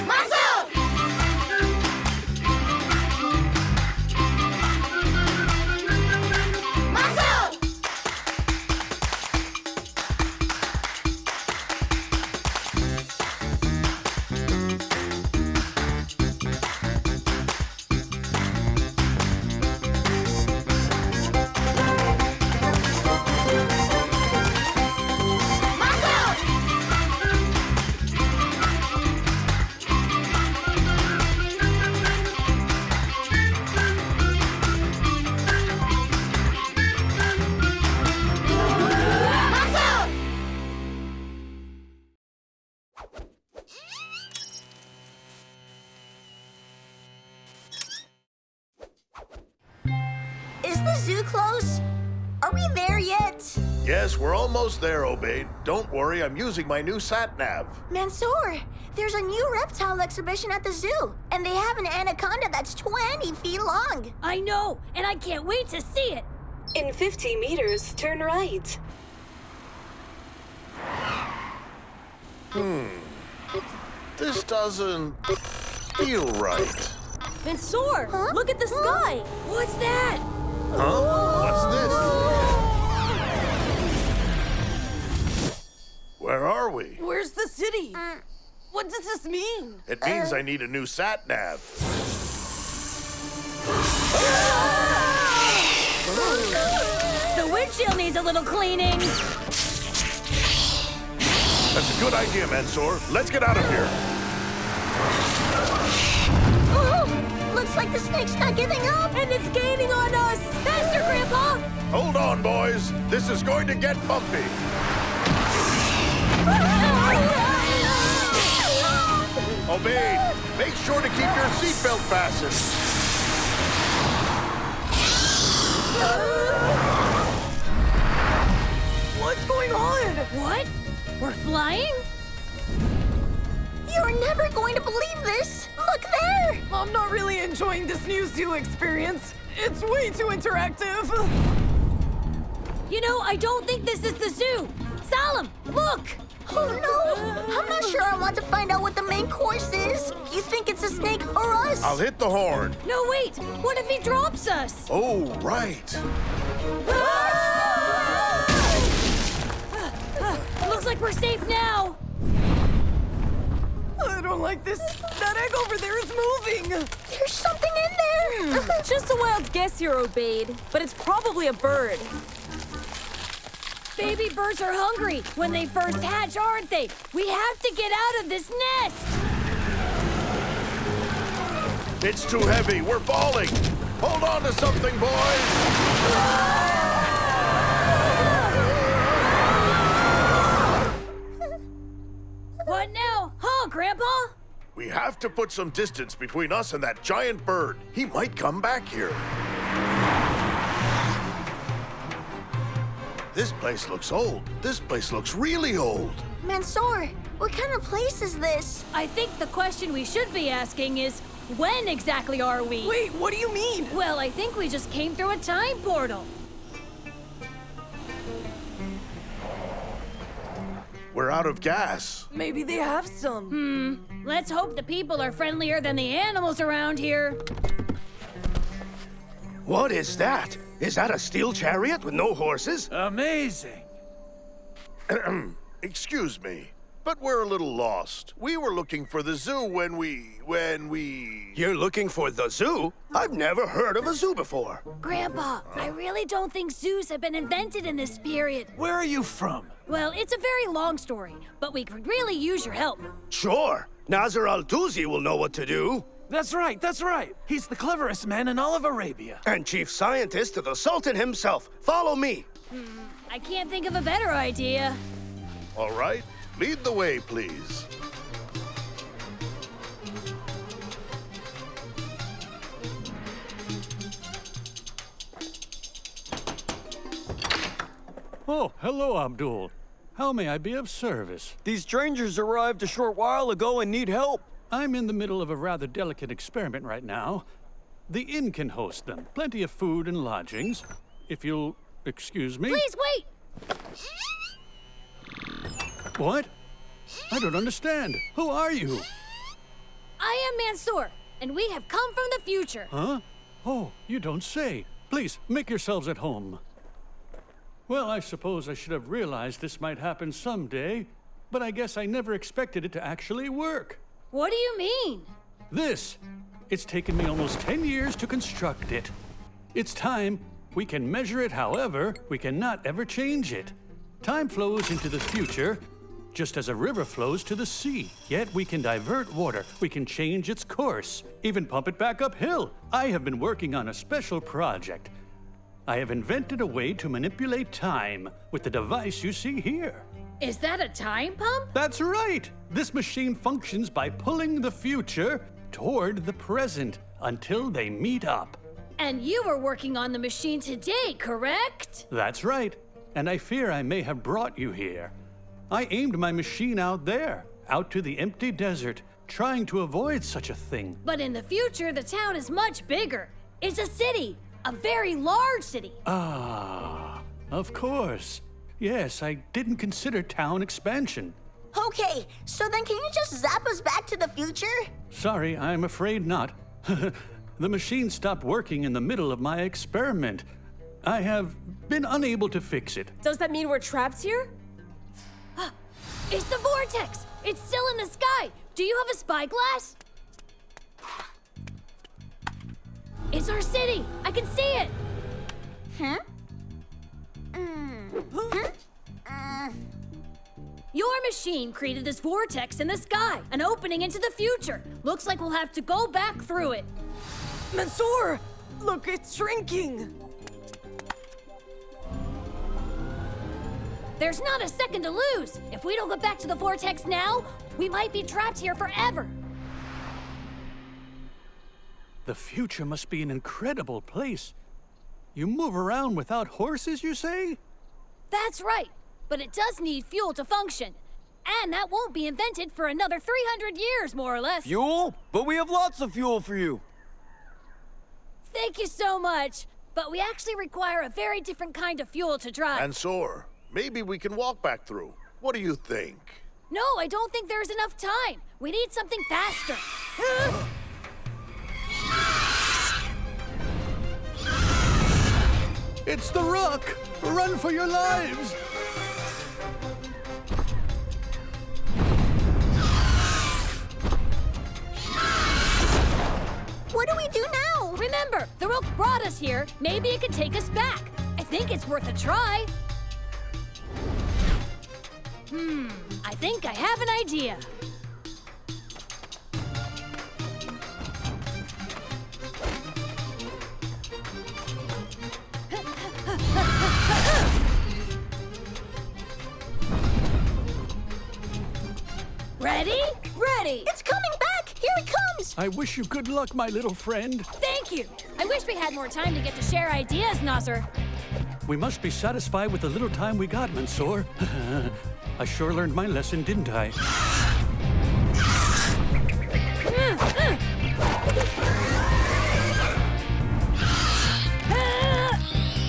Mansour! Mansour! Is the zoo close? Are we there yet? Yes, we're almost there, Obaid. Don't worry, I'm using my new sat-nav. Mansour, there's a new reptile exhibition at the zoo, and they have an anaconda that's 20 feet long. I know, and I can't wait to see it. In 50 meters, turn right. This doesn't feel right. Mansour, Huh? look at the sky. What's that? Huh? What's this? Where are we? Where's the city? What does this mean? It means I need a new sat-nav. The windshield needs a little cleaning. That's a good idea, Mansour. Let's get out of here. Oh, looks like the snake's not giving up. And it's gaining on us. Faster, Grandpa. Hold on, boys. This is going to get bumpy. Obaid, make sure to keep your seatbelt fastened. What's going on? What? We're flying? You're never going to believe this. Look there. I'm not really enjoying this new zoo experience. It's way too interactive. You know, I don't think this is the zoo. Salim, look. Oh no, I'm not sure I want to find out what the main course is. You think it's a snake or us? I'll hit the horn. No, wait. What if he drops us? Oh, right. Looks like we're safe now. I don't like this. That egg over there is moving. There's something in there. Just a wild guess here, Obaid, but it's probably a bird. Baby birds are hungry when they first hatch, aren't they? We have to get out of this nest. It's too heavy. We're falling. Hold on to something, boys. What now? Huh, Grandpa? We have to put some distance between us and that giant bird. He might come back here. This place looks old. This place looks really old. Mansour, what kind of place is this? I think the question we should be asking is, when exactly are we? Wait, what do you mean? Well, I think we just came through a time portal. We're out of gas. Maybe they have some. Let's hope the people are friendlier than the animals around here. What is that? Is that a steel chariot with no horses? Amazing. Excuse me, but we're a little lost. We were looking for the zoo when we... You're looking for the zoo? I've never heard of a zoo before. Grandpa, I really don't think zoos have been invented in this period. Where are you from? Well, it's a very long story, but we could really use your help. Sure. Nazar al-Tuzi will know what to do. That's right, that's right. He's the cleverest man in all of Arabia. And chief scientist to the Sultan himself. Follow me. I can't think of a better idea. All right, lead the way, please. Oh, hello, Abdul. How may I be of service? These strangers arrived a short while ago and need help. I'm in the middle of a rather delicate experiment right now. The inn can host them. Plenty of food and lodgings. If you'll excuse me. Please wait! What? I don't understand. Who are you? I am Mansour, and we have come from the future. Huh? Oh, you don't say. Please, make yourselves at home. Well, I suppose I should have realized this might happen someday, but I guess I never expected it to actually work. What do you mean? This. It's taken me almost 10 years to construct it. It's time. We can measure it however, we cannot ever change it. Time flows into the future, just as a river flows to the sea. Yet we can divert water, we can change its course, even pump it back uphill. I have been working on a special project. I have invented a way to manipulate time with the device you see here. Is that a time pump? That's right! This machine functions by pulling the future toward the present until they meet up. And you were working on the machine today, correct? That's right. And I fear I may have brought you here. I aimed my machine out there, out to the empty desert, trying to avoid such a thing. But in the future, the town is much bigger. It's a city, a very large city. Ah, of course. Yes, I didn't consider town expansion. Okay, so then can you just zap us back to the future? Sorry, I'm afraid not. The machine stopped working in the middle of my experiment. I have been unable to fix it. Does that mean we're trapped here? It's the vortex! It's still in the sky! Do you have a spyglass? It's our city! I can see it! Huh? Your machine created this vortex in the sky, an opening into the future. Looks like we'll have to go back through it. Mansour! Look, it's shrinking! There's not a second to lose. If we don't go back to the vortex now, we might be trapped here forever. The future must be an incredible place. You move around without horses, you say? That's right, but it does need fuel to function. And that won't be invented for another 300 years, more or less. Fuel? But we have lots of fuel for you. Thank you so much. But we actually require a very different kind of fuel to drive. Mansour, maybe we can walk back through. What do you think? No, I don't think there's enough time. We need something faster. It's the Rock! Run for your lives! What do we do now? Remember, the rope brought us here. Maybe it could take us back. I think it's worth a try. I think I have an idea. Ready? Ready! It's coming back! Here it comes! I wish you good luck, my little friend. Thank you. I wish we had more time to get to share ideas, Nasser. We must be satisfied with the little time we got, Mansour. I sure learned my lesson, didn't I?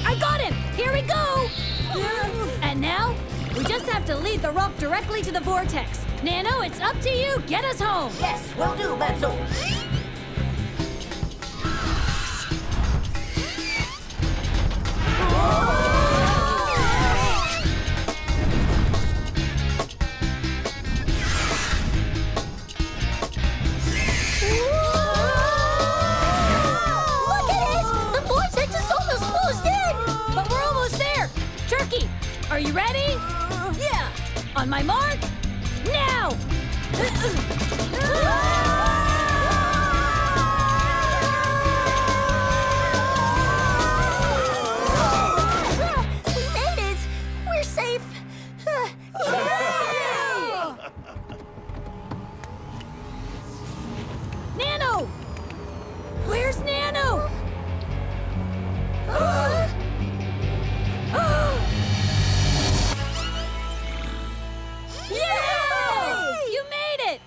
I got him! Here we go! And now, we just have to lead the rope directly to the vortex. Nano, it's up to you. Get us home. Yes, will do, Mansour. Look at it! The vortex is almost closed in! But we're almost there. Turkey, are you ready? Yeah! On my mark, now! We made it! We're safe! Yay! Nano! Where's Nano? You made it!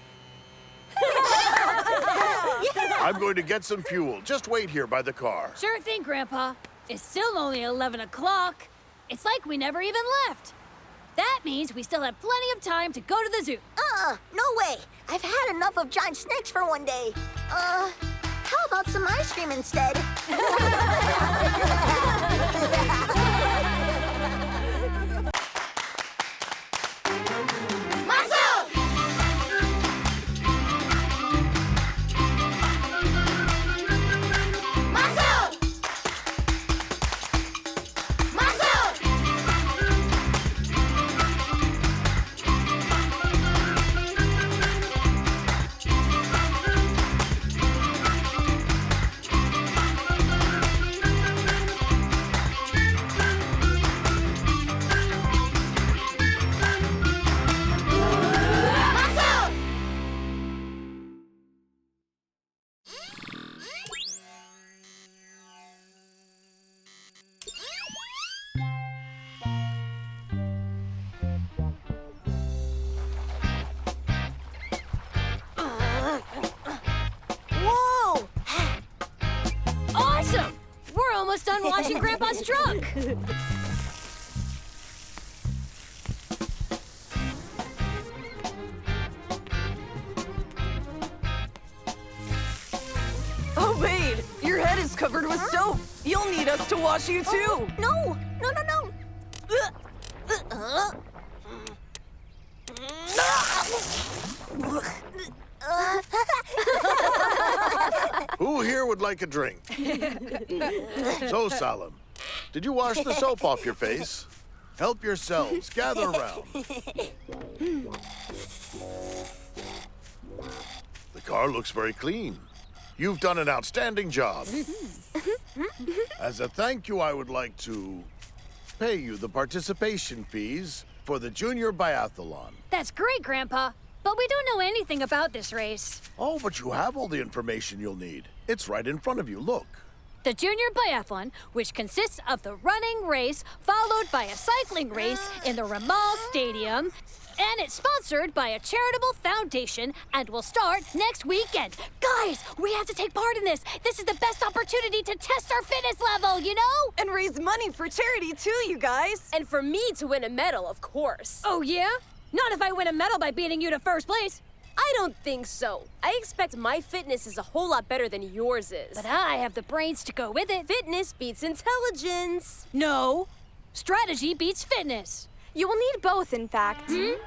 I'm going to get some fuel. Just wait here by the car. Sure thing, Grandpa. It's still only 11 o'clock. It's like we never even left. That means we still have plenty of time to go to the zoo. No way. I've had enough of giant snakes for one day. How about some ice cream instead? Mansour! Mansour! Mansour! Mansour! Whoa! Awesome! We're almost done washing Grandpa's trunk. Oh, Bade, your head is covered with soap. You'll need us to wash you too. No! No, no, no! Who here would like a drink? So, Salim, did you wash the soap off your face? Help yourselves. Gather around. The car looks very clean. You've done an outstanding job. As a thank you, I would like to pay you the participation fees for the Junior Biathlon. That's great, Grandpa. But we don't know anything about this race. Oh, but you have all the information you'll need. It's right in front of you. Look. The Junior Biathlon, which consists of the running race followed by a cycling race in the Ramal Stadium, and it's sponsored by a charitable foundation and will start next weekend. Guys, we have to take part in this. This is the best opportunity to test our fitness level, you know? And raise money for charity too, you guys. And for me to win a medal, of course. Oh, yeah? Not if I win a medal by beating you to first place. I don't think so. I expect my fitness is a whole lot better than yours is. But I have the brains to go with it. Fitness beats intelligence. No. Strategy beats fitness. You will need both, in fact. Nano,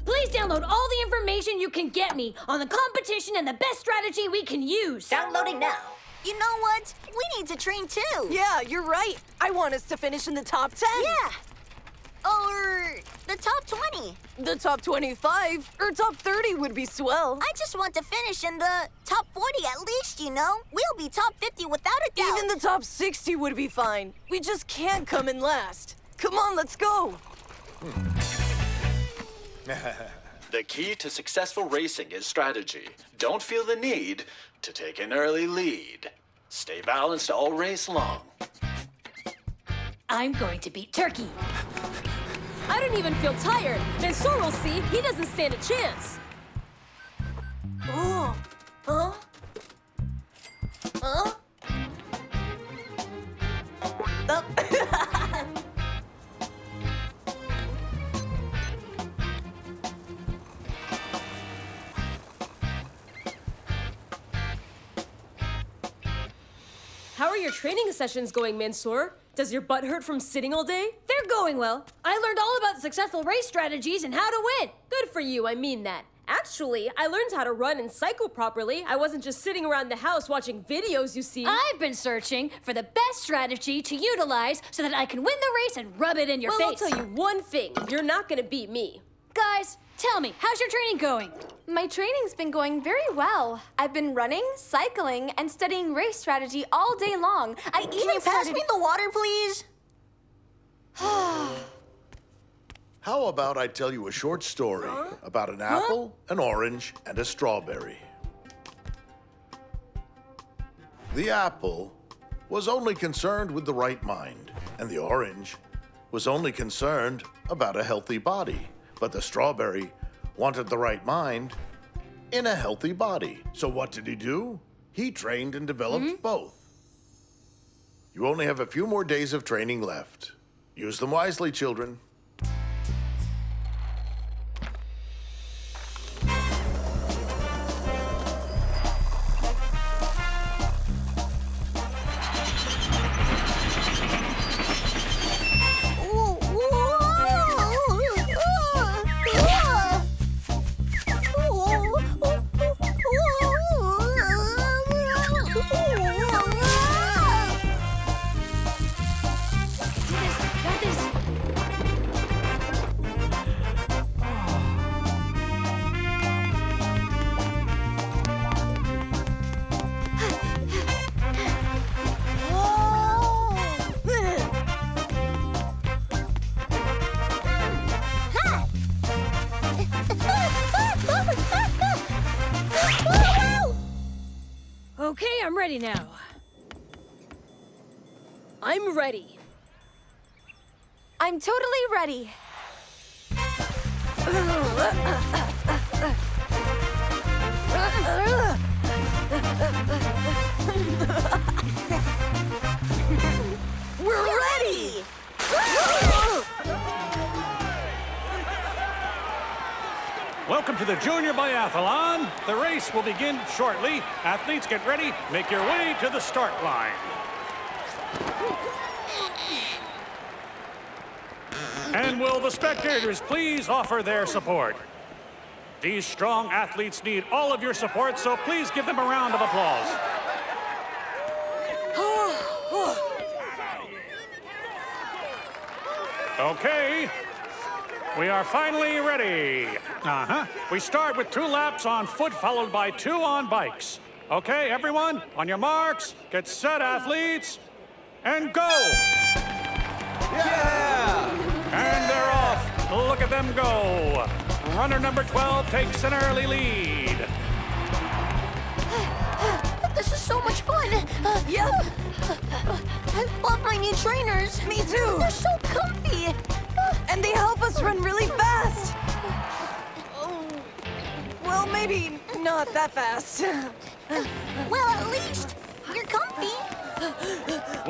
please download all the information you can get me on the competition and the best strategy we can use. Downloading now. You know what? We need to train too. Yeah, you're right. I want us to finish in the top 10. Yeah. Or the top 20. The top 25 or top 30 would be swell. I just want to finish in the top 40 at least, you know? We'll be top 50 without a doubt. Even the top 60 would be fine. We just can't come in last. Come on, let's go. The key to successful racing is strategy. Don't feel the need to take an early lead. Stay balanced all race long. I'm going to beat Turkey. I don't even feel tired. Mansour will see. He doesn't stand a chance. Ooh. Huh? Huh? How are your training sessions going, Mansour? Does your butt hurt from sitting all day? They're going well. I learned all about successful race strategies and how to win. Good for you, I mean that. Actually, I learned how to run and cycle properly. I wasn't just sitting around the house watching videos, you see. I've been searching for the best strategy to utilize so that I can win the race and rub it in your Well, face. I'll tell you one thing. You're not gonna beat me. Guys, tell me, how's your training going? My training's been going very well. I've been running, cycling, and studying race strategy all day long. I Can you pass me the water, please? How about I tell you a short story about an apple, an orange, and a strawberry? The apple was only concerned with the right mind, and the orange was only concerned about a healthy body. But the strawberry wanted the right mind in a healthy body. So what did he do? He trained and developed both. You only have a few more days of training left. Use them wisely, children. Okay, I'm ready now. I'm ready. I'm totally ready. We're ready! Welcome to the Junior Biathlon. The race will begin shortly. Athletes, get ready. Make your way to the start line. And will the spectators please offer their support? These strong athletes need all of your support, so please give them a round of applause. Okay, we are finally ready. We start with 2 laps on foot, followed by 2 on bikes. Okay, everyone, on your marks, get set, athletes, and go! Yeah! And they're off. Look at them go. Runner number 12 takes an early lead. This is so much fun. Yep. I love my new trainers. Me too. They're so comfy. And they help us run really fast. Well, maybe not that fast. Well, at least you're comfy.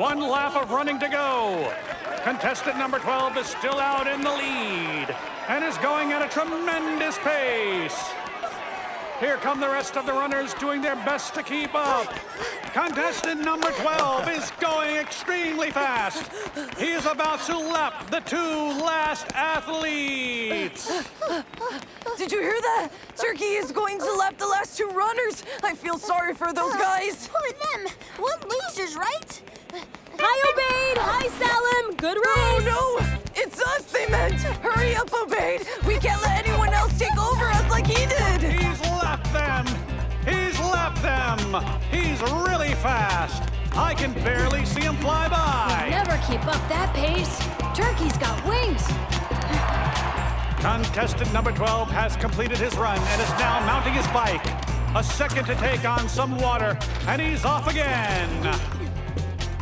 1 lap of running to go. Contestant number 12 is still out in the lead and is going at a tremendous pace. Here come the rest of the runners doing their best to keep up. Contestant number 12 is going extremely fast. He is about to lap the 2 last athletes. Did you hear that? Turkey is going to lap the last 2 runners. I feel sorry for those guys. Who are them? What losers, right? Hi, Obaid! Hi, Salim! Good race! Oh no! It's us they meant! Hurry up, Obaid! We can't let anyone else take over us like he did! He's lapped them! He's lapped them! He's really fast! I can barely see him fly by! Never keep up that pace. Turkey's got wings. Contestant number 12 has completed his run and is now mounting his bike. A second to take on some water, and he's off again.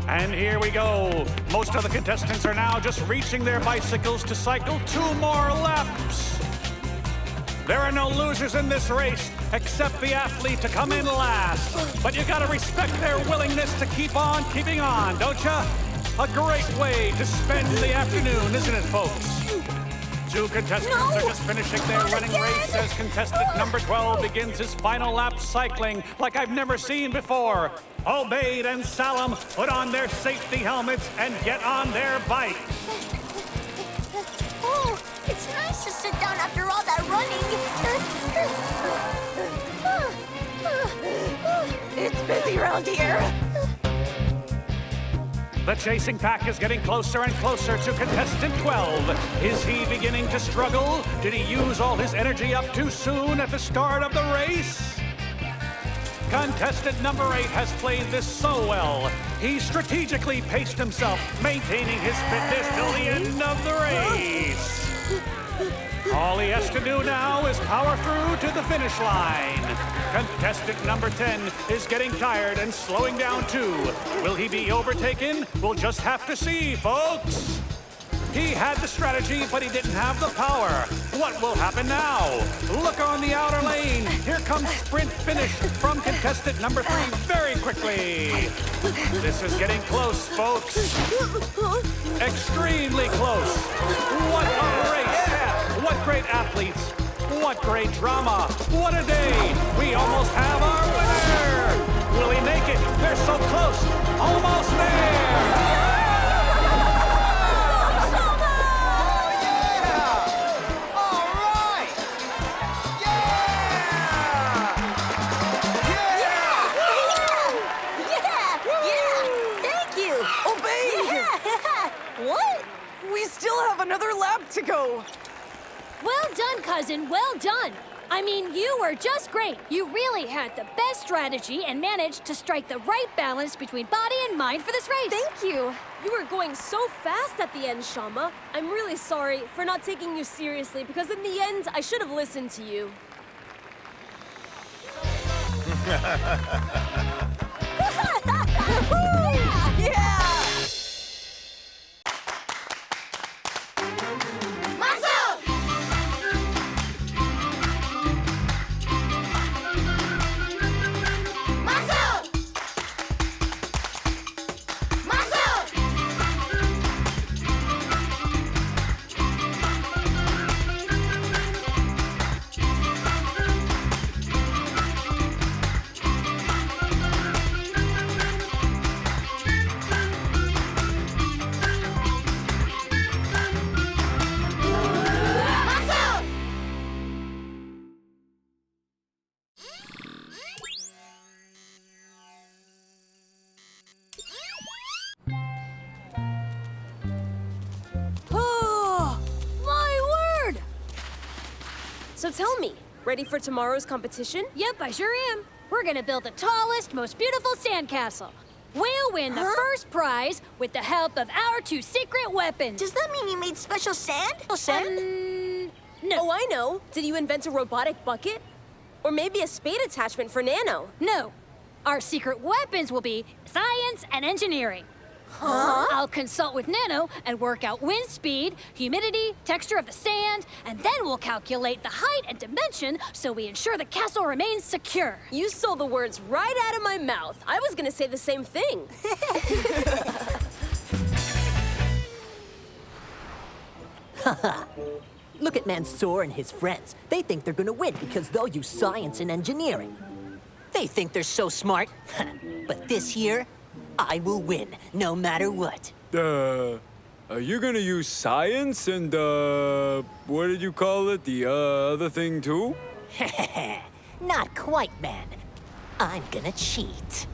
And here we go. Most of the contestants are now just reaching their bicycles to cycle 2 more laps. There are no losers in this race except the athlete to come in last. But you gotta respect their willingness to keep on keeping on, don't ya? A great way to spend the afternoon, isn't it, folks? 2 contestants are just finishing their running race as contestant number 12 begins his final lap cycling like I've never seen before. Obaid and Salim put on their safety helmets and get on their bikes. Oh, it's nice to sit down after all that running. It's busy around here. The chasing pack is getting closer and closer to contestant 12. Is he beginning to struggle? Did he use all his energy up too soon at the start of the race? Contestant number 8 has played this so well. He strategically paced himself, maintaining his fitness till the end of the race. All he has to do now is power through to the finish line. Contestant number 10 is getting tired and slowing down too. Will he be overtaken? We'll just have to see, folks. He had the strategy, but he didn't have the power. What will happen now? Look on the outer lane. Here comes sprint finish from contestant number 3 very quickly. This is getting close, folks. Extremely close. What a race. What great athletes. What great drama. What a day. We almost have our winner. Will he make it? They're so close. Almost there. What? We still have another lap to go. Well done, cousin. Well done. I mean, you were just great. You really had the best strategy and managed to strike the right balance between body and mind for this race. Thank you. You were going so fast at the end, Shama. I'm really sorry for not taking you seriously because in the end, I should have listened to you. Yeah! So tell me, ready for tomorrow's competition? Yep, I sure am. We're gonna build the tallest, most beautiful sandcastle. We'll win the first prize with the help of our 2 secret weapons. Does that mean you made special sand? No. Oh, I know. Did you invent a robotic bucket? Or maybe a spade attachment for Nano? No. Our secret weapons will be science and engineering. Huh? I'll consult with Nano and work out wind speed, humidity, texture of the sand, and then we'll calculate the height and dimension so we ensure the castle remains secure. You stole the words right out of my mouth. I was gonna say the same thing. Look at Mansour and his friends. They think they're gonna win because they'll use science and engineering. They think they're so smart. But this year, I will win, no matter what. You're gonna use science and, what did you call it? The, other thing too? Not quite, man. I'm gonna cheat.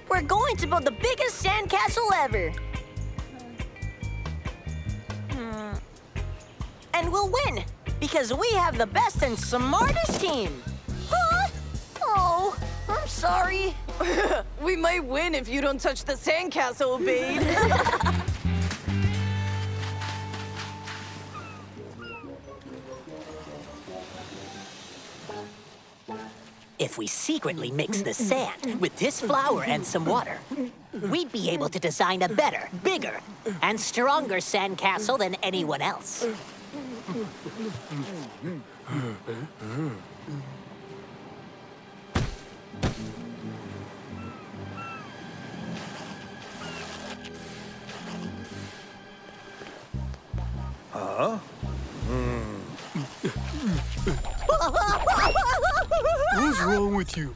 We're going to build the biggest sandcastle ever. And we'll win, because we have the best and smartest team. Huh? Oh, I'm sorry. We might win if you don't touch the sandcastle, babe. If we secretly mix the sand with this flour and some water, we'd be able to design a better, bigger, and stronger sandcastle than anyone else. Huh? What's wrong with you?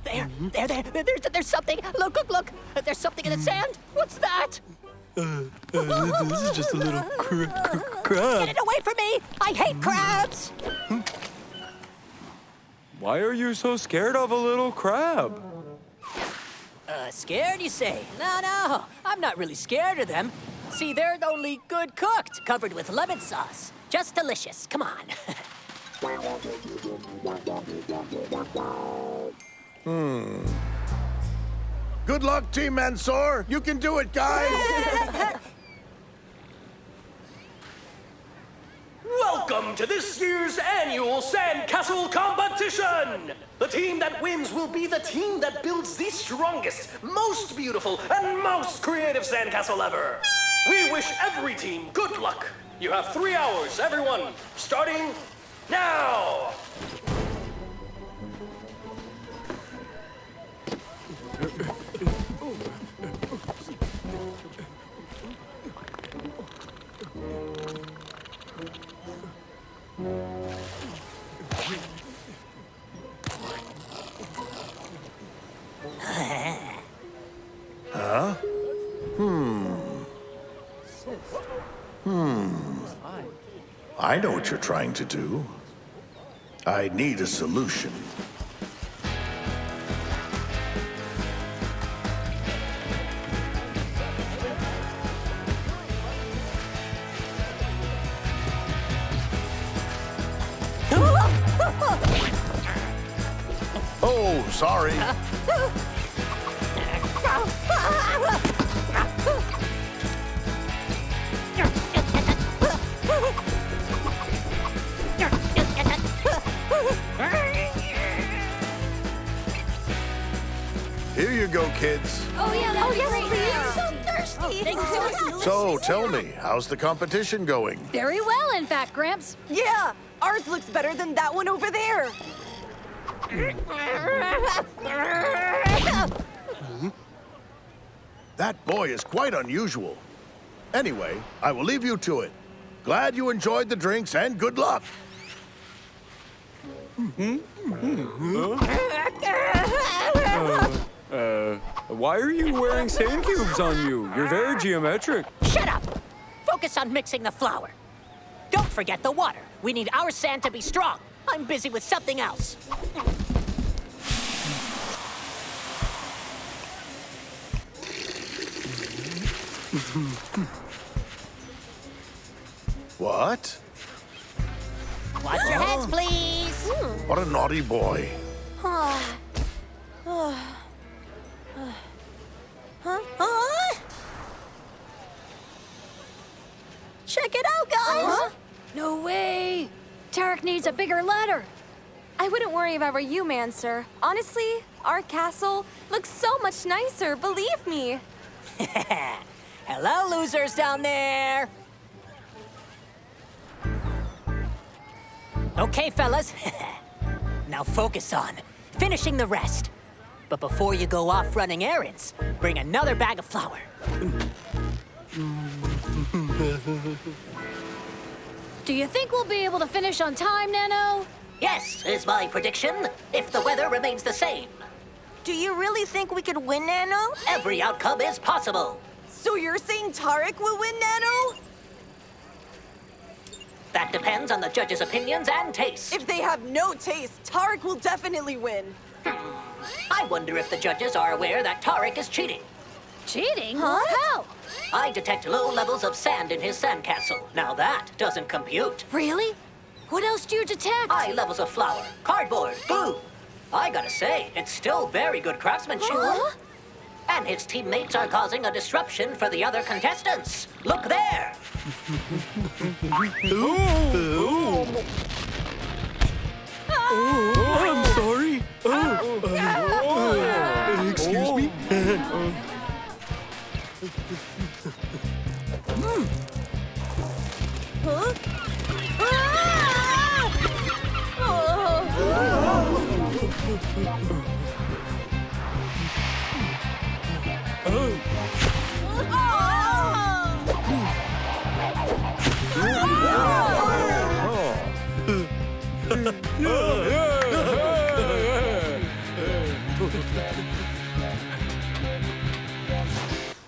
There's something. Look. There's something in the sand. What's that? This is just a little crab. Get it away from me! I hate crabs! Why are you so scared of a little crab? Scared, you say? No, I'm not really scared of them. See, they're only good cooked, covered with lemon sauce. Just delicious. Come on. Good luck, Team Mansour. You can do it, guys. Welcome to this year's annual Sandcastle competition! The team that wins will be the team that builds the strongest, most beautiful, and most creative sandcastle ever. We wish every team good luck. You have 3 hours, everyone, starting now! Huh? I know what you're trying to do. I need a solution. Oh, sorry. Here you go, kids. Oh, yeah, Oh, that'd be yes, great. please. Yeah. So thirsty. Thanks. So, tell me, how's the competition going? Very well, in fact, Gramps. Yeah, ours looks better than that one over there. That boy is quite unusual. Anyway, I will leave you to it. Glad you enjoyed the drinks and good luck. Why are you wearing sand cubes on you? You're very geometric. Shut up! Focus on mixing the flour. Don't forget the water. We need our sand to be strong. I'm busy with something else. What? Watch your heads, please. What a naughty boy. Huh? Check it out, guys! No way. Tarek needs a bigger ladder. I wouldn't worry if I were you, Mansour. Honestly, our castle looks so much nicer, believe me. Hello, losers down there. Okay, fellas. Now focus on finishing the rest. But before you go off running errands, bring another bag of flour. Do you think we'll be able to finish on time, Nano? Yes, is my prediction, if the weather remains the same. Do you really think we could win, Nano? Every outcome is possible. So you're saying Tarek will win, Nano? That depends on the judges' opinions and taste. If they have no taste, Tarek will definitely win. I wonder if the judges are aware that Tarek is cheating. Cheating? Huh? How? I detect low levels of sand in his sandcastle. Now that doesn't compute. Really? What else do you detect? High levels of flour, cardboard, glue. I gotta say, it's still very good craftsmanship. Huh? And his teammates are causing a disruption for the other contestants. Look there! I'm sorry. Excuse me. Huh?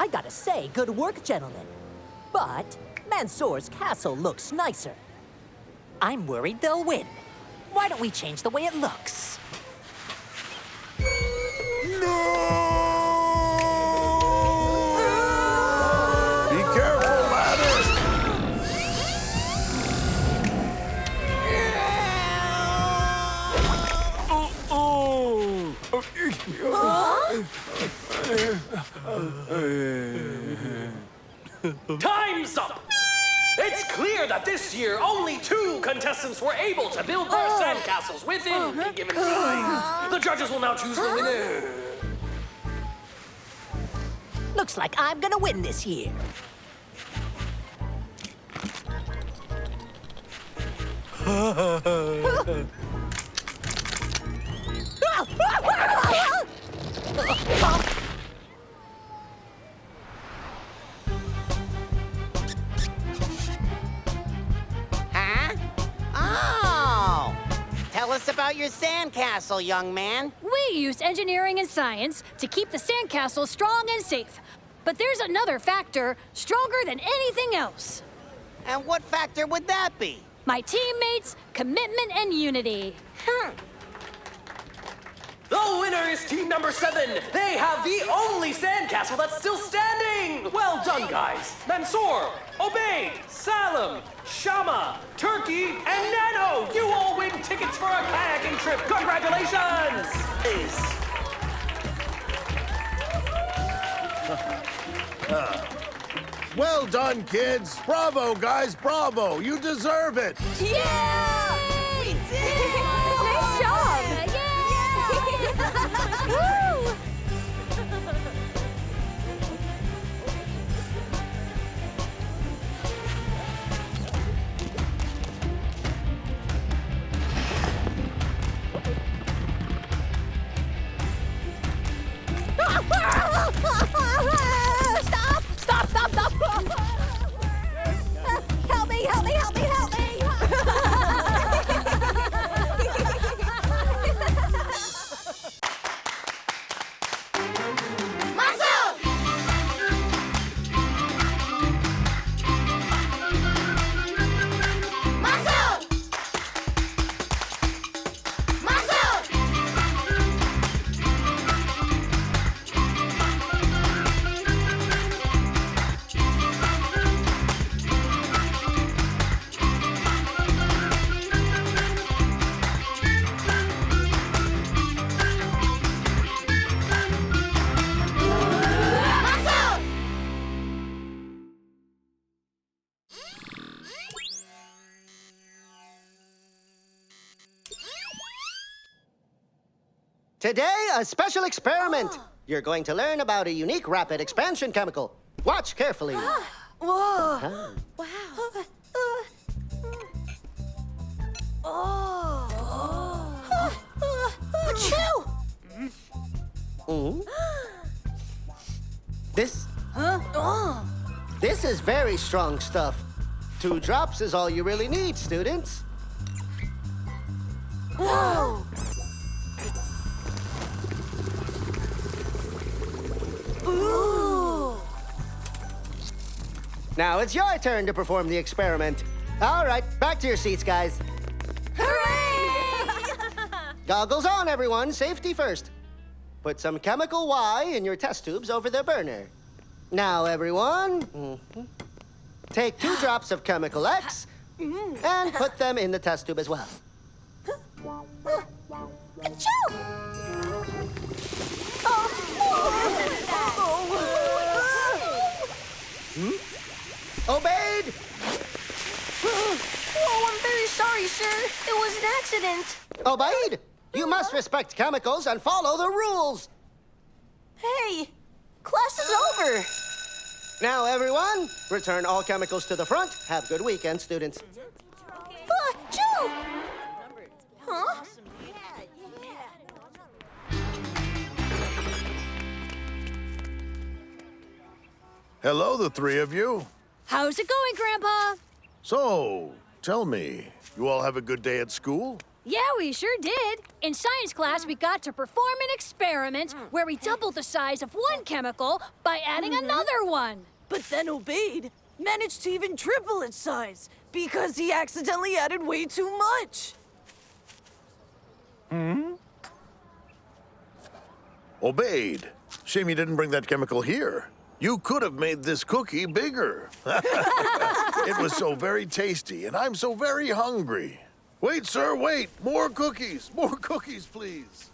I gotta say, good work, gentlemen. But Mansour's castle looks nicer. I'm worried they'll win. Why don't we change the way it looks? Be careful, ladder! Time's up! It's clear that this year only 2 contestants were able to build their sandcastles within the given time. The judges will now choose the winner. Looks like I'm gonna win this year. Huh? Oh! Tell us about your sandcastle, young man. We used engineering and science to keep the sandcastle strong and safe. But there's another factor stronger than anything else. And what factor would that be? My teammates, commitment, and unity. The winner is team number 7. They have the only sandcastle that's still standing. Well done, guys. Mansour, Obaid, Salim, Shama, Turkey, and Nano. You all win tickets for a kayaking trip. Congratulations. Well done, kids. Bravo, guys, bravo. You deserve it. Yeah! We did! Nice job! Woo! Stop! Stop! Stop! Stop! Help me! Help me! Help me! Help me! Today, a special experiment. You're going to learn about a unique rapid expansion chemical. Watch carefully. Whoa! Wow. This? This is very strong stuff. 2 drops is all you really need, students. Whoa! Ooh! Now it's your turn to perform the experiment. All right, back to your seats, guys. Hooray! Goggles on, everyone. Safety first. Put some chemical Y in your test tubes over the burner. Now, everyone, take 2 drops of chemical X and put them in the test tube as well. Obaid! Oh, I'm very sorry, sir. It was an accident. Obaid, you must respect chemicals and follow the rules. Hey, class is over. Now, everyone, return all chemicals to the front. Have a good weekend, students. Joe! Huh? Hello, the 3 of you. How's it going, Grandpa? So, tell me, you all have a good day at school? Yeah, we sure did. In science class, we got to perform an experiment where we doubled the size of one chemical by adding another one. But then Obaid managed to even triple its size because he accidentally added way too much. Obaid. Shame you didn't bring that chemical here. You could have made this cookie bigger. It was so very tasty, and I'm so very hungry. Wait, sir, wait. More cookies. More cookies, please.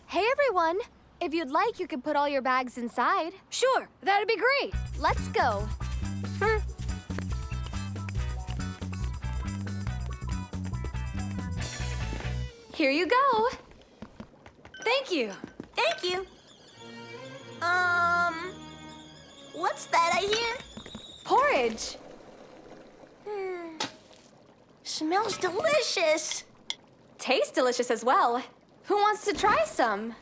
Hey, everyone. If you'd like, you could put all your bags inside. Sure, that'd be great. Let's go. Here you go. Thank you. Thank you. What's that I hear? Porridge. Smells delicious. Tastes delicious as well. Who wants to try some?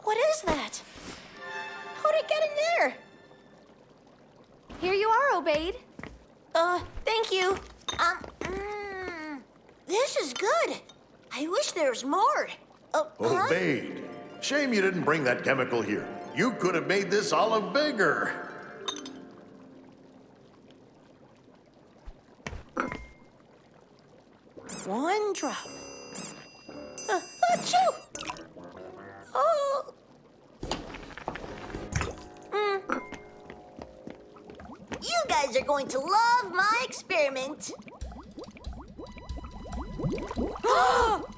What is that? How'd it get in there? Here you are, Obaid. Thank you. This is good. I wish there was more. Obaid. Shame you didn't bring that chemical here. You could have made this olive bigger. One drop. Achoo! Oh. You guys are going to love my experiment.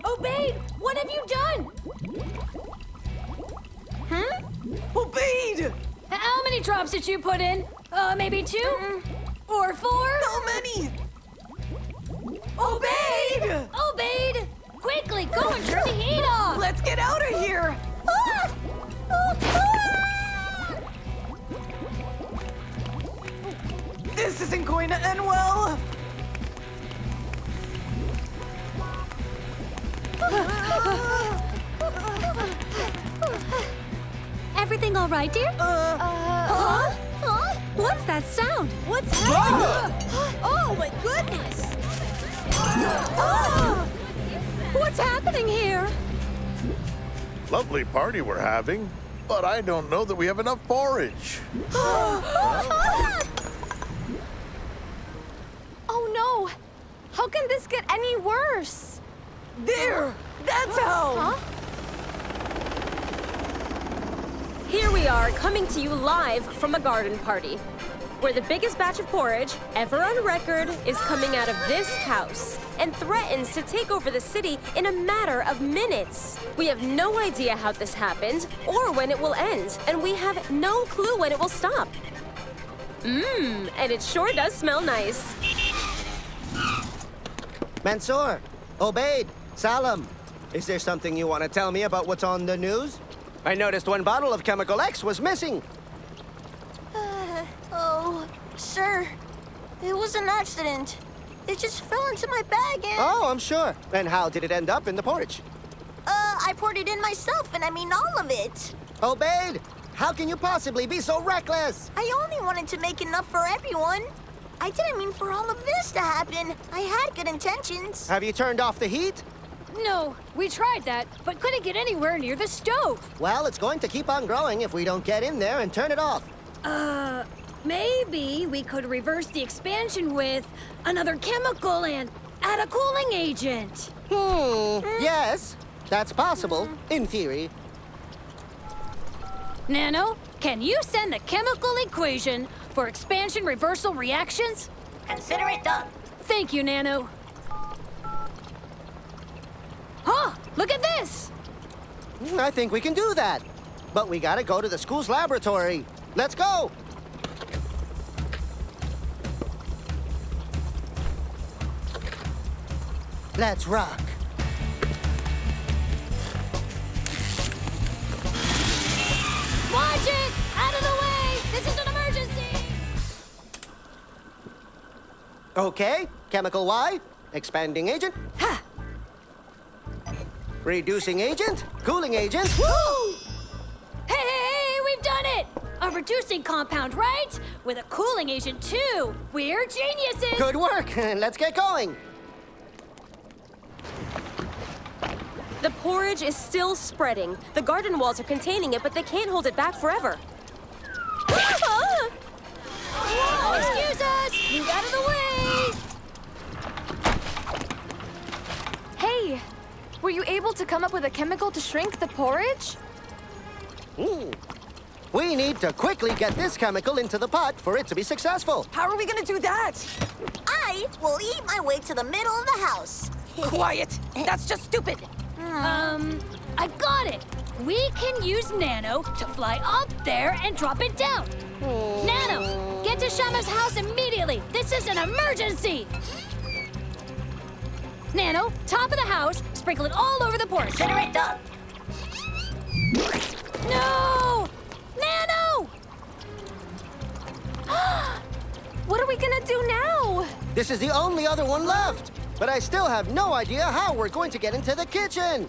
Obaid, what have you done? Obaid! How many drops did you put in? Maybe 2? Or 4? How many? Obaid! Obaid! Quickly, go and turn the heat off! Let's get out of here! This isn't going to end well. Everything all right, dear? What's that sound? What's happening? Oh, my goodness! What's happening here? Lovely party we're having, but I don't know that we have enough porridge. Oh no! How can this get any worse? There! That's how! Here we are, coming to you live from a garden party, where the biggest batch of porridge ever on record is coming out of this house and threatens to take over the city in a matter of minutes. We have no idea how this happened or when it will end, and we have no clue when it will stop. And it sure does smell nice. Mansour, Obaid, Salam, is there something you want to tell me about what's on the news? I noticed one bottle of Chemical X was missing. Sir, it was an accident. It just fell into my bag and... Oh, I'm sure. And how did it end up in the porridge? I poured it in myself, and I mean all of it. Obaid, how can you possibly be so reckless? I only wanted to make enough for everyone. I didn't mean for all of this to happen. I had good intentions. Have you turned off the heat? No, we tried that, but couldn't get anywhere near the stove. Well, it's going to keep on growing if we don't get in there and turn it off. Maybe we could reverse the expansion with another chemical and add a cooling agent. Yes, that's possible, in theory. Nano, can you send the chemical equation for expansion reversal reactions? Consider it done. Thank you, Nano. Look at this! I think we can do that. But we gotta go to the school's laboratory. Let's go! Let's rock. Watch it! Out of the way! This is an emergency! Okay, chemical Y, expanding agent. Ha! Reducing agent, cooling agent. Woo! Hey, we've done it! A reducing compound, right? With a cooling agent, too. We're geniuses! Good work. Let's get going. The porridge is still spreading. The garden walls are containing it, but they can't hold it back forever. Whoa, excuse us! Move out of the way! Hey, were you able to come up with a chemical to shrink the porridge? We need to quickly get this chemical into the pot for it to be successful. How are we gonna do that? I will eat my way to the middle of the house. Quiet! That's just stupid. I got it! We can use Nano to fly up there and drop it down. Nano, get to Shama's house immediately! This is an emergency! Nano, top of the house, sprinkle it all over the porch. Consider it done. No! Nano! What are we gonna do now? This is the only other one left. But I still have no idea how we're going to get into the kitchen.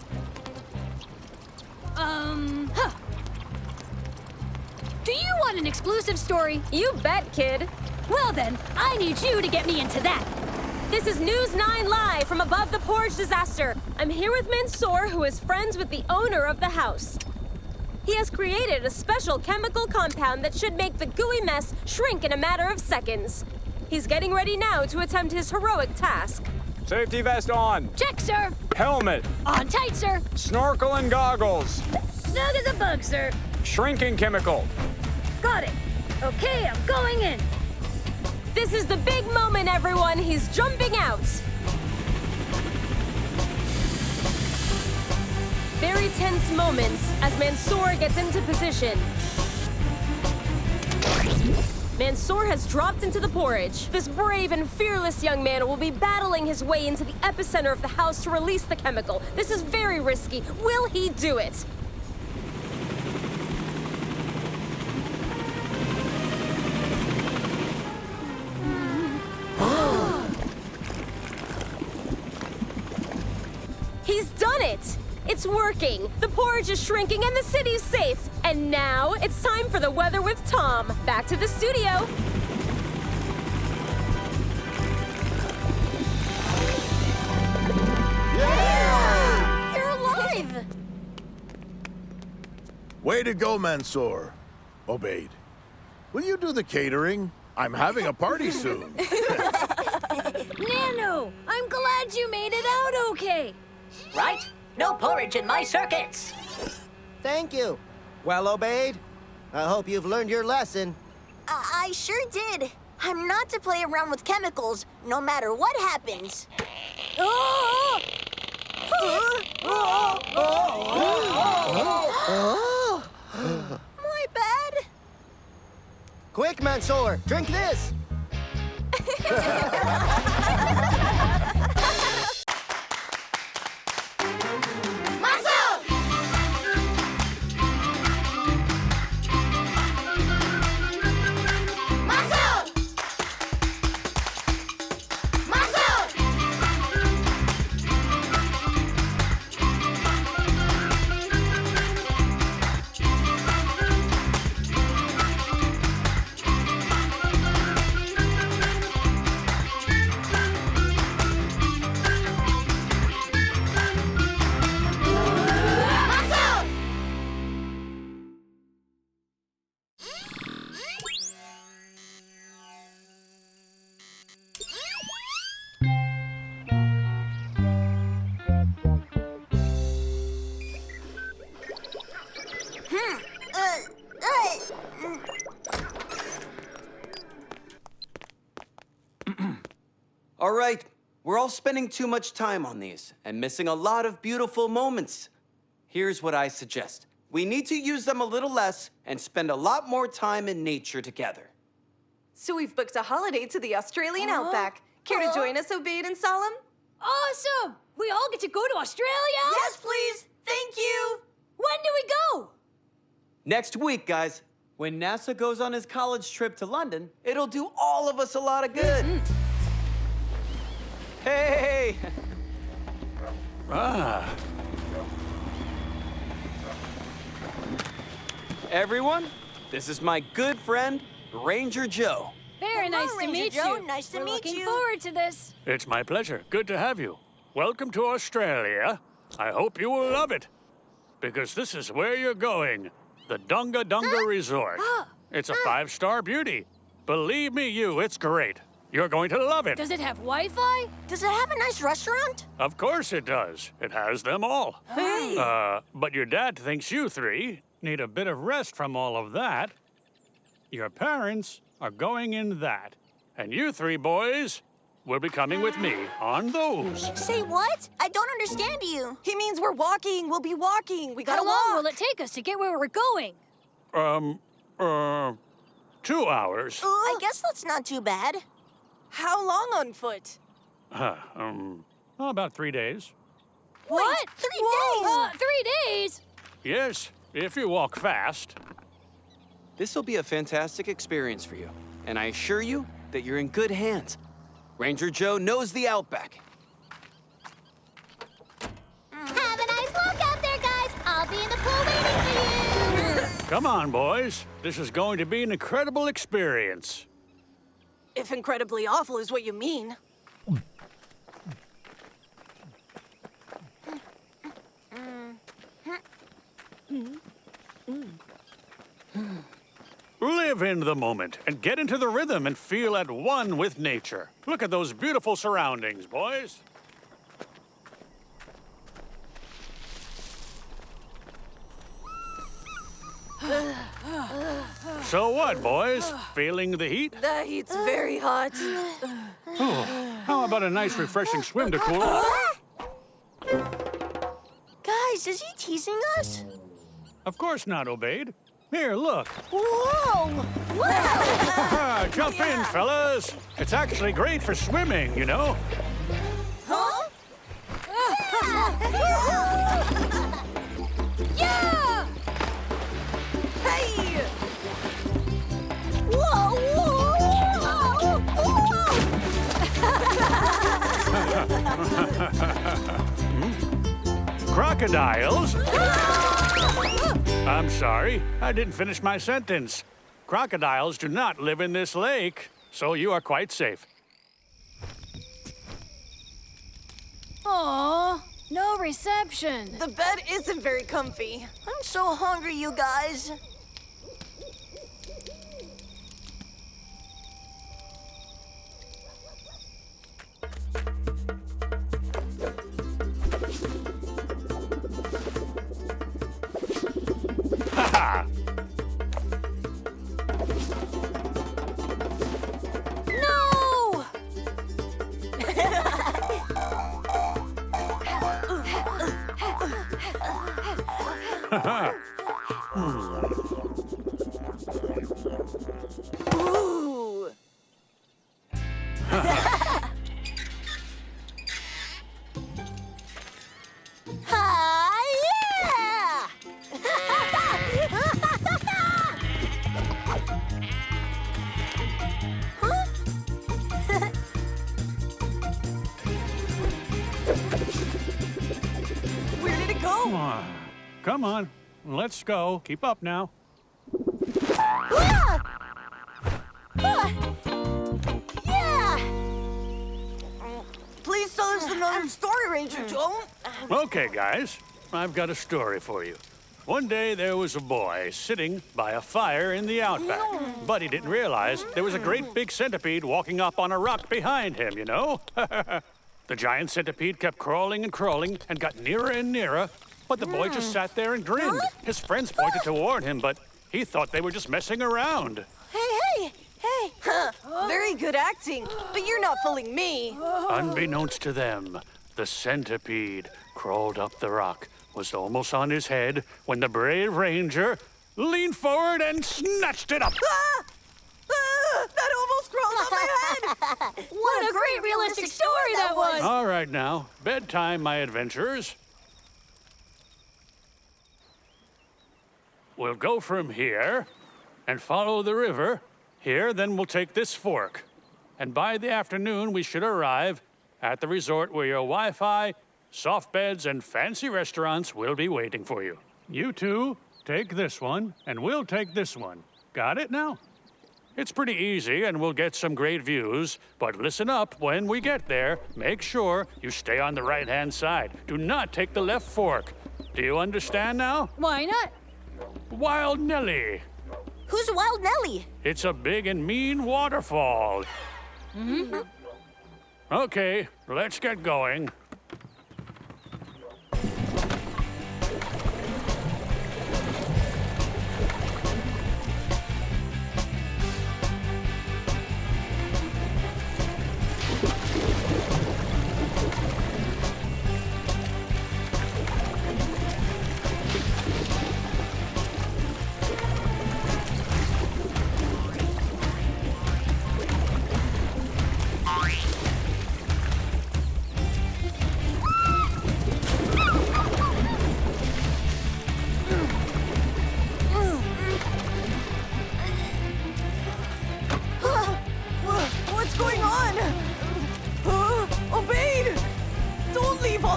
Do you want an exclusive story? You bet, kid. Well then, I need you to get me into that. This is News 9 live from above the porch disaster. I'm here with Mansour, who is friends with the owner of the house. He has created a special chemical compound that should make the gooey mess shrink in a matter of seconds. He's getting ready now to attempt his heroic task. Safety vest on. Check, sir. Helmet. On tight, sir. Snorkel and goggles. Snug as a bug, sir. Shrinking chemical. Got it. Okay, I'm going in. This is the big moment, everyone. He's jumping out. Very tense moments as Mansour gets into position. Mansour has dropped into the porridge. This brave and fearless young man will be battling his way into the epicenter of the house to release the chemical. This is very risky. Will he do it? He's done it! It's working! The porridge is shrinking and the city's safe! And now, it's time for the weather with Tom. Back to the studio. Yeah! You're alive! Way to go, Mansour. Obeyed. Will you do the catering? I'm having a party soon. Nano, I'm glad you made it out okay. Right? No porridge in my circuits. Thank you. Well obeyed. I hope you've learned your lesson. I sure did. I'm not to play around with chemicals, no matter what happens. Oh! My bad. Quick, Mansour, drink this. All right, we're all spending too much time on these and missing a lot of beautiful moments. Here's what I suggest. We need to use them a little less and spend a lot more time in nature together. So we've booked a holiday to the Australian outback. Care to join us, Obeid and Solemn? Awesome! We all get to go to Australia? Yes, please. Thank you. When do we go? Next week, guys. When NASA goes on his college trip to London, it'll do all of us a lot of good. Hey! Ah. Everyone, this is my good friend, Ranger Joe. Very nice to Ranger meet Joe. you. Nice to We're meet looking you. forward to this. It's my pleasure. Good to have you. Welcome to Australia. I hope you will love it. Because this is where you're going. The Dunga Dunga Resort. It's a 5-star beauty. Believe me, it's great. You're going to love it. Does it have Wi-Fi? Does it have a nice restaurant? Of course it does. It has them all. Hey! But your dad thinks you three need a bit of rest from all of that. Your parents are going in that. And you three boys will be coming with me on those. Say what? I don't understand you. He means we're walking. We'll be walking. We gotta How long walk. will it take us to get where we're going? 2 hours. I guess that's not too bad. How long on foot? Oh, about 3 days. What? 3 days? 3 days? Yes, if you walk fast. This will be a fantastic experience for you, and I assure you that you're in good hands. Ranger Joe knows the Outback. Have a nice walk out there, guys. I'll be in the pool waiting for you. Come on, boys. This is going to be an incredible experience. If incredibly awful is what you mean. Live in the moment and get into the rhythm and feel at one with nature. Look at those beautiful surroundings, boys. So what, boys? Feeling the heat? The heat's very hot. Oh, how about a nice refreshing swim to cool off? Guys, is he teasing us? Of course not, Obaid. Here, look. Whoa! Wow! Jump in, fellas. It's actually great for swimming, you know. Huh? Yeah! Hey! Whoa! Crocodiles? I'm sorry, I didn't finish my sentence. Crocodiles do not live in this lake, so you are quite safe. Aw, no reception. The bed isn't very comfy. I'm so hungry, you guys. Ha-ha! No! Ooh. Ah, yeah! Where did it go? Come on, let's go. Keep up now. Ah! Ah! Yeah! Please tell us another story, Ranger Joe. Okay, guys, I've got a story for you. One day there was a boy sitting by a fire in the outback, but he didn't realize there was a great big centipede walking up on a rock behind him, you know? The giant centipede kept crawling and crawling and got nearer and nearer, but the boy just sat there and grinned. His friends pointed to warn him, but he thought they were just messing around. Hey! Very good acting, but you're not fooling me. Unbeknownst to them, the centipede crawled up the rock, was almost on his head when the brave ranger leaned forward and snatched it up. That almost crawled on my head. What a great realistic story that was. All right now, bedtime, my adventurers. We'll go from here and follow the river. Here, then we'll take this fork. And by the afternoon, we should arrive at the resort where your Wi-Fi, soft beds, and fancy restaurants will be waiting for you. You two, take this one, and we'll take this one. Got it now? It's pretty easy, and we'll get some great views. But listen up, when we get there, make sure you stay on the right-hand side. Do not take the left fork. Do you understand now? Why not? Wild Nelly. Who's Wild Nelly? It's a big and mean waterfall. Okay, let's get going.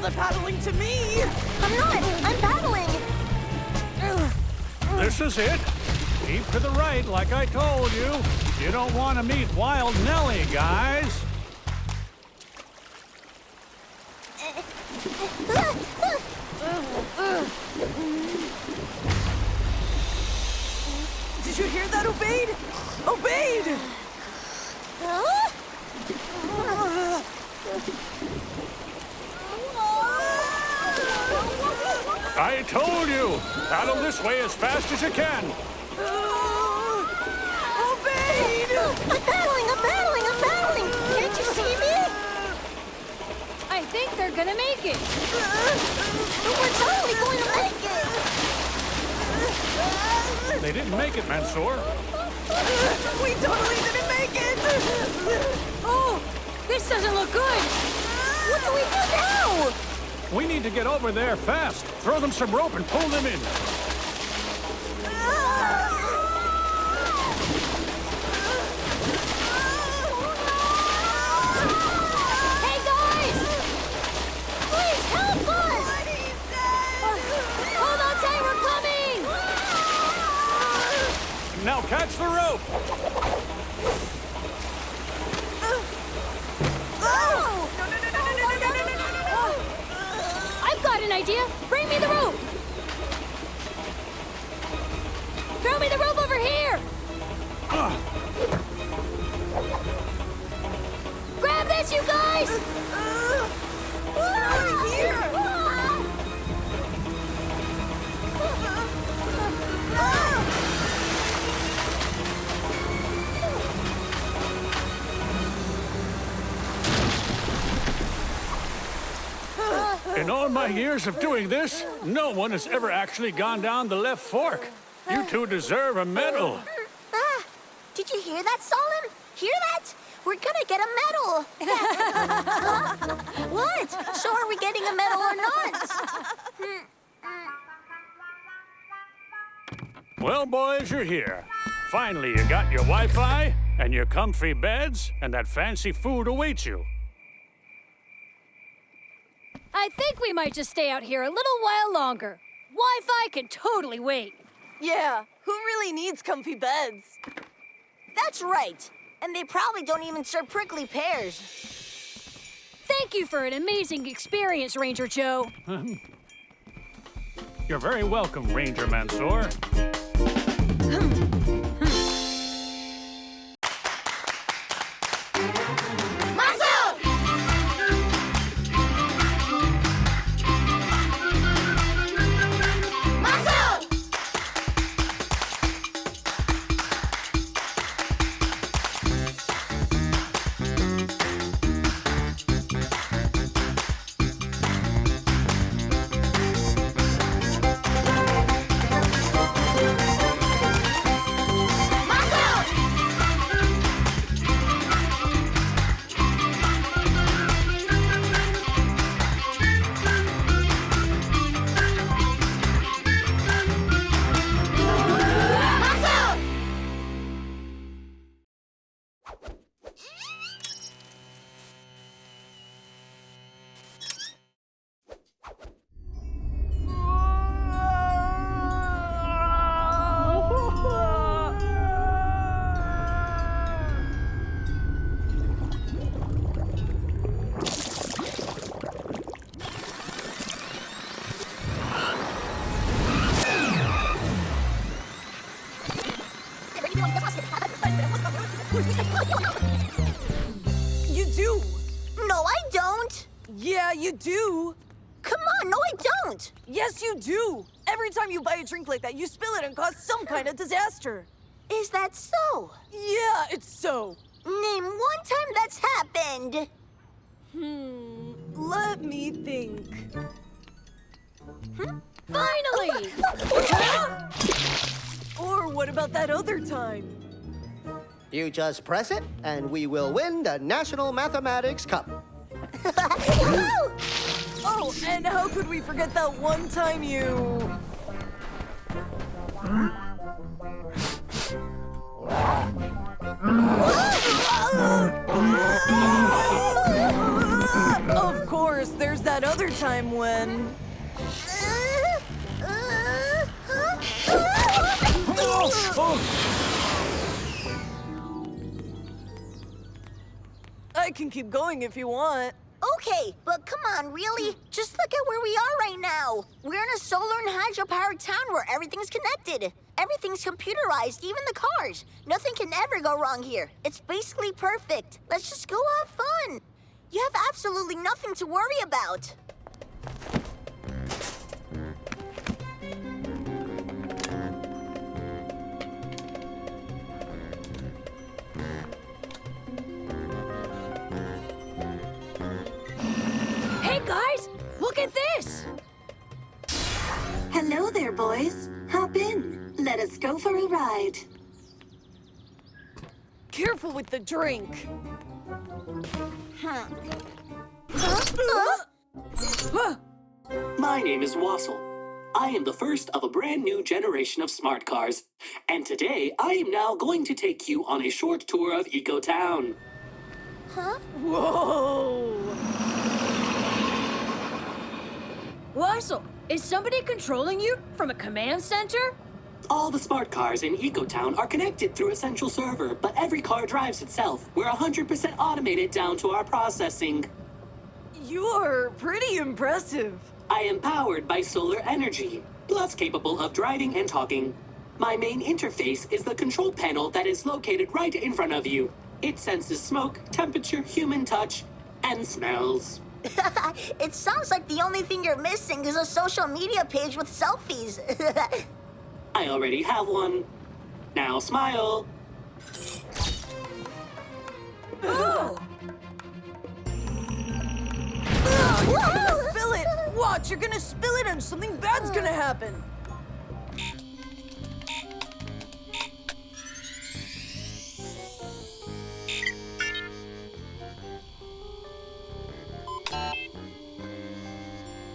all the paddling to me. I'm not. I'm paddling. This is it. Keep to the right, like I told you. You don't want to meet Wild Nellie, guys. Did you hear that, Obeid? Obeid! I told you. Paddle this way as fast as you can. Obeid! I'm paddling. Can't you see me? I think they're gonna make it. We're totally going to make it. They didn't make it, Mansour. We totally didn't make it! Oh, this doesn't look good. What do we do now? We need to get over there fast. Throw them some rope and pull them in. Hey, guys! Please help us! Hold on tight, we're coming! Now catch the rope. I've got an idea. Bring me the rope. Throw me the rope over here. Grab this, you guys! In all my years of doing this, no one has ever actually gone down the left fork. You two deserve a medal. Did you hear that, Solemn? Hear that? We're gonna get a medal. What? So are we getting a medal or not? Well, boys, you're here. Finally, you got your Wi-Fi and your comfy beds, and that fancy food awaits you. I think we might just stay out here a little while longer. Wi-Fi can totally wait. Yeah, who really needs comfy beds? That's right. And they probably don't even serve prickly pears. Thank you for an amazing experience, Ranger Joe. You're very welcome, Ranger Mansour. You do. No, I don't. Yeah, you do. Come on, no, I don't. Yes, you do. Every time you buy a drink like that, you spill it and cause some kind of disaster. Is that so? Yeah, it's so. Name one time that's happened. Let me think. Finally! Or what about that other time? You just press it, and we will win the National Mathematics Cup. Oh, and how could we forget that one time you... Of course. course, there's that other time when... I can keep going if you want. Okay, but come on, really? Just look at where we are right now. We're in a solar and hydropowered town where everything's connected. Everything's computerized, even the cars. Nothing can ever go wrong here. It's basically perfect. Let's just go have fun. You have absolutely nothing to worry about. Hey guys, look at this! Hello there, boys. Hop in. Let us go for a ride. Careful with the drink. My name is Wassel. I am the first of a brand new generation of smart cars. And today, I am now going to take you on a short tour of Eco Town. Huh? Whoa! Wassel, is somebody controlling you from a command center? All the smart cars in Eco Town are connected through a central server, but every car drives itself. We're 100% automated down to our processing. You are pretty impressive. I am powered by solar energy, plus capable of driving and talking. My main interface is the control panel that is located right in front of you. It senses smoke, temperature, human touch, and smells. It sounds like the only thing you're missing is a social media page with selfies. I already have one. Now smile. Oh. You're gonna spill it! Watch, you're gonna spill it and something bad's gonna happen.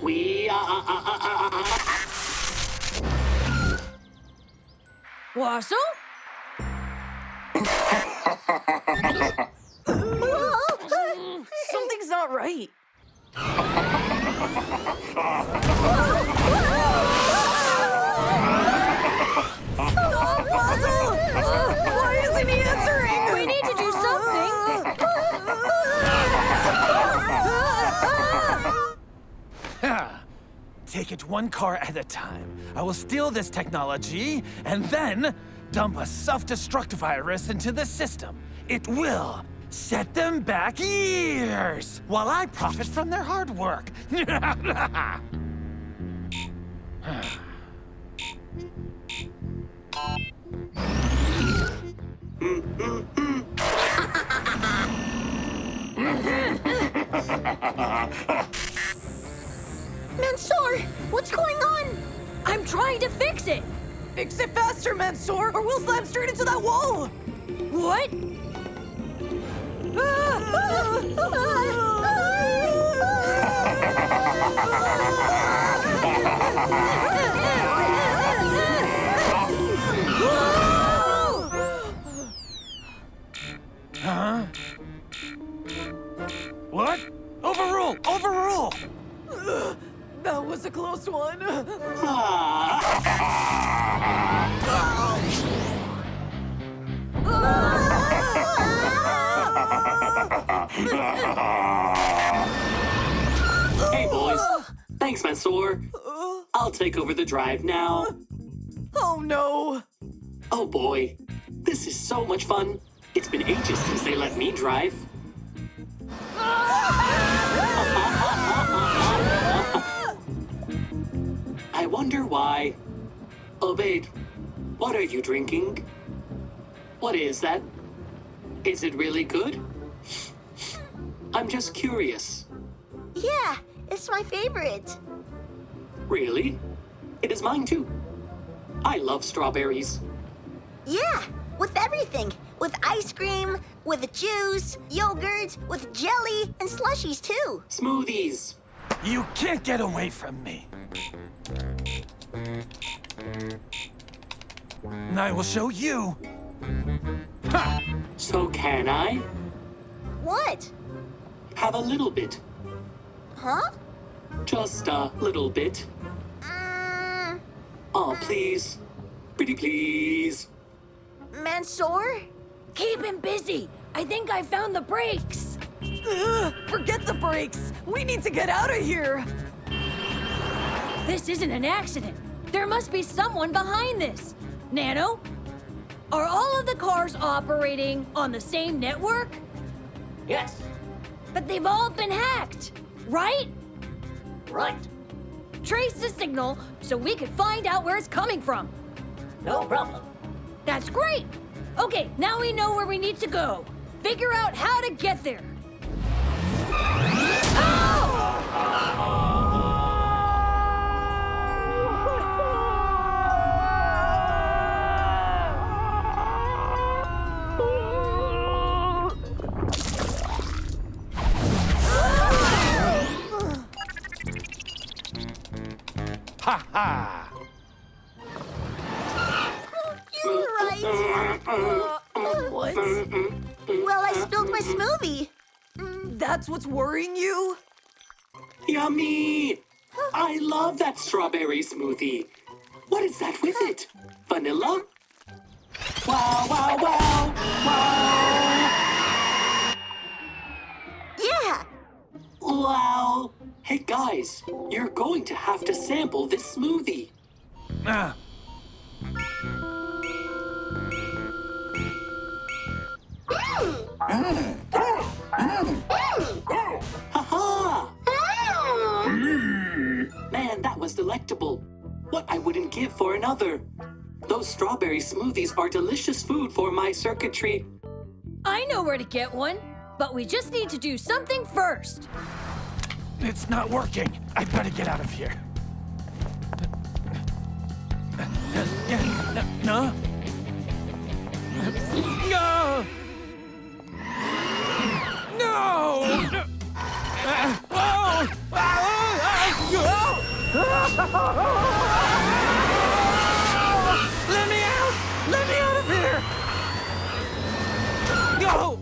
We Wassel? Something's not right. Stop, Wassel! Why isn't he answering? We need to do something. Take it one car at a time. I will steal this technology and then dump a self-destruct virus into the system. It will set them back years while I profit from their hard work. Mansour, what's going on? I'm trying to fix it. Fix it faster, Mansour, or we'll slam straight into that wall. What? Huh? What? Overrule! Overrule! That was a close one. Hey, boys. Thanks, Mansour. I'll take over the drive now. Oh, no. Oh, boy. This is so much fun. It's been ages since they let me drive. I wonder why. Obaid, what are you drinking? What is that? Is it really good? I'm just curious. Yeah, it's my favorite. Really? It is mine too. I love strawberries. Yeah, with everything. With ice cream, with juice, yogurt, with jelly, and slushies too. Smoothies. You can't get away from me. And I will show you. Ha! So can I? What? Have a little bit. Huh? Just a little bit. Oh, please. Pretty please. Mansour? Keep him busy. I think I found the brakes. Forget the brakes. We need to get out of here. This isn't an accident. There must be someone behind this. Nano? Are all of the cars operating on the same network? Yes. But they've all been hacked, right? Right. Trace the signal so we can find out where it's coming from. No problem. That's great. Okay, now we know where we need to go. Figure out how to get there. Ha ha! You're right. What? Well, I spilled my smoothie. That's what's worrying you? Yummy! I love that strawberry smoothie. What is that with it? Vanilla? Wow, wow, wow, wow! Yeah. Wow! Hey guys, you're going to have to sample this smoothie. Ha-ha! Man, that was delectable. What I wouldn't give for another. Those strawberry smoothies are delicious food for my circuitry. I know where to get one, but we just need to do something first. It's not working. I better get out of here. No. No. No. Let me out! Let me out of here! No!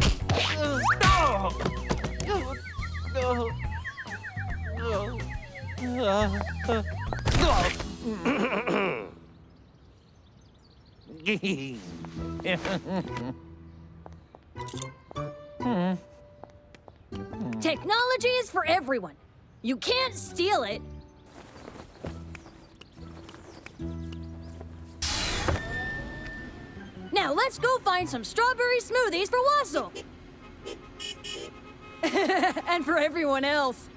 Technology is for everyone. You can't steal it. Now let's go find some strawberry smoothies for Wassel. And for everyone else.